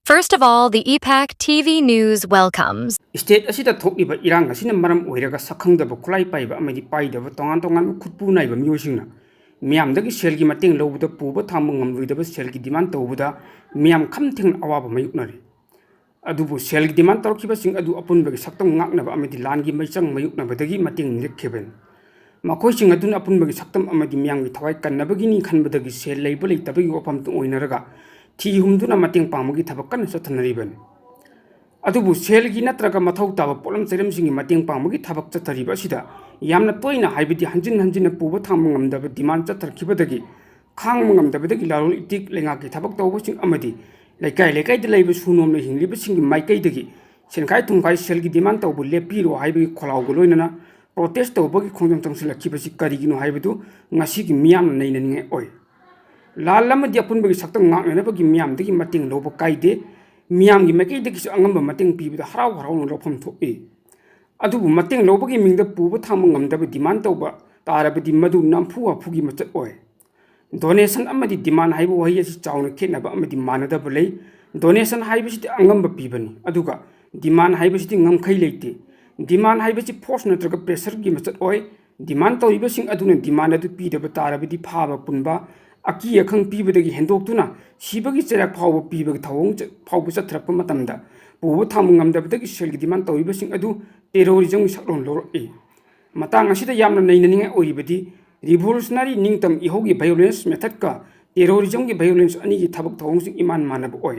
First of all, the EPAC TV News welcomes. State asida thokliba irang asina maram oiraga sakhangdaba khulai paiba amadi paidaba tongan tongan khutpu naiba miosingna miamdagi selgi mateng lobda puba thamang ngamluidaba selgi demand tawbuda miam khamthing awaba mayuknari adubu selgi demand tawkiba sing adu apunbagi saktam ngaknaba amadi langi maichang mayuknabadagi mateng nirekheben makoi sing adun apunbagi saktam amadi miamgi thawai kannabagi ni khanbadagi sel leiba leitabagi wafam tu oinaraga thi humduna mateng pamagi thabakkan sathanariban adubu selgi natraga mathau taba polam seram singi mateng pamagi thabak chathariba sida yamna toina haibidi hanjin puba thamang ngamdaba demand chatharkhibadagi khangma ngamdabadagi larul itik lengaki thabak tawba sing amadi lekai de leiba sunom le hingliba singi maikai dagi senkai thumkai selgi demand tawbu lepiro haibigi kholau goloinana protest tawbagi khongjam tangsilakibasi karigino haibidu ngasigi miyam nainani oi lalama diapun bagi saktam ngakna bagi miyam dagi mating lobo kaide miyam gi makai dagi angamba mating pibida harau no lofam thoe adubu mating lobagi mingda puba thamang ngamdaba demand tawba tarabadi madu namfu afugi machat oi donation amadi demand haibu wahi asi chawna khenaba amadi manada bulai donation haibu si angamba pibani aduga demand haibu si ngamkhai leite demand haibu si force natraga pressure gi machat oi demand tawiba sing aduna demand adu pidaba tarabadi phaba punba aki akhang pibadagi hendoktuna sibagi cherak phawba pibagi thawong phawbu chathrappa matamda puba thamang ngamdabadagi selgi demand tawiba sing adu terrorism saklon lor e matang asida yamna nainaninga oibadi revolutionary ningtam ihogi violence method ka terrorism gi violence ani gi thabak thawong sing iman manab oi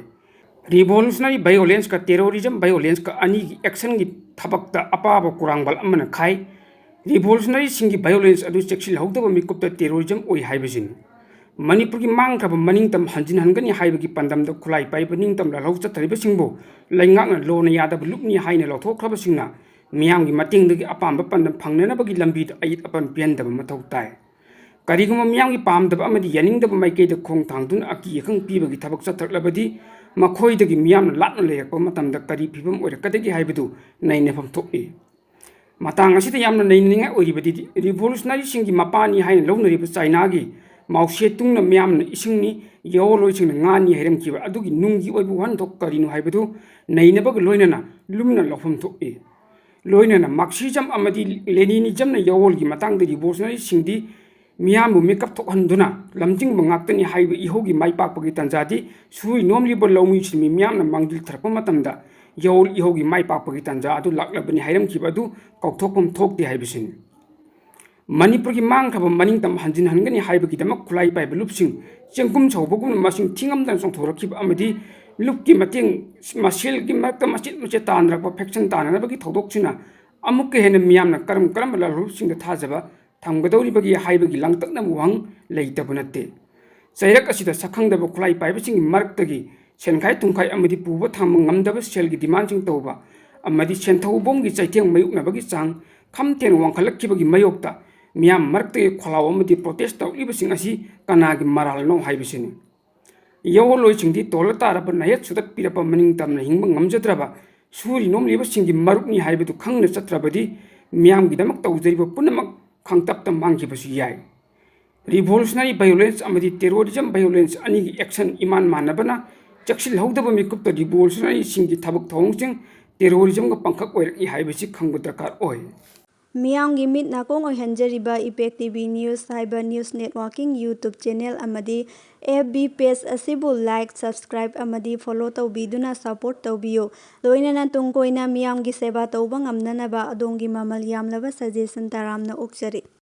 revolutionary violence ka terrorism violence ka ani gi action gi thabak ta apaba kurangbal amana khai revolutionary singi violence adu cheksil hawdaba mikupta terrorism oi haibajin Manipur ki mangkraba maningtam hanjin hangani haibagi pandamda khulai paiba ningtam la lau chathariba singbo laingakna lona yadaba lupni haina lauthokraba singna miyamgi matingdagi apamba pandam phangnanabagi lambida ayit apan piandaba mathau tai kariguma miyamgi pamdaba amadi yaningdaba maikeida khong thangdun aki yakhang pibagi thabak chathaklabadi makhoidagi miyamna latna leyakpa matamda kari phibam oirakadagi haibadu nainefam thoki matang asida yamna nainaninga oiribadi revolutionary singi mapani haina launariba China gi Mausie tungna miyamna isingni yawloi singna ngani hiram kiba adugi nungi oibu wan thok karino haibadu nainabag loinana lumna lofam thoki loinana marxism amadi leninism na yawolgi matangda revolutionary singdi miyambu makeup thokhanduna lamjing bangaktani haiba ihogi maipakpagi tanjadi sui nomliba lawmi simi miyamna mangdil tharpa matamda yawol ihogi maipakpagi tanja adu laklabani hiram kiba adu kaukthokpam thokti haibisin Manipur ki mangkraba maningtam hanjin hangani haibagi damak khulai paiba lupsing chengkum chawbagum masing thingamdan songthorakhiba amadi lupki mateng masel ki makta mache tanrakpa faction tananabagi thodokchina amukke hena miyamna karam la lupsing da thajaba thamgadawribagi haibagi langtakna wang leitabunate chairak asida sakhangdaba khulai paiba sing marktagi senkhai tungkhai amadi puba thamang ngamdaba selgi demand sing tawba amadi senthawbomgi chaitheng mayuknabagi chang khamten wangkhalakkhibagi mayokta Miam markte kholaw amadi protest tawlibasing asi kanagi maral no haibisini yawoloi singdi tola taraba nayat sudak pirapa maningtamna hingba ngamjadraba suri nomlibasinggi marukni haibadu khangna chatrabadi miam gidamak tawjariba punamak khangtapta mangkibasi yai revolutionary violence amadi terrorism violence ani gi action iman manabana chaksil hawdaba mikupta revolutionary singgi thabak thawngsing terrorism ga pangkhak oiraki haibasi khangbu darkar oi Miyamgi mit nakong oihanjariba EPAC TV News haiba News Networking YouTube channel amadi FB page asibu like subscribe amadi follow tawbiduna support tawbiyo loinana tungkoina miyamgi seba tawba ngamnanaba adongi mamal yamlaba suggestion taramna ukjari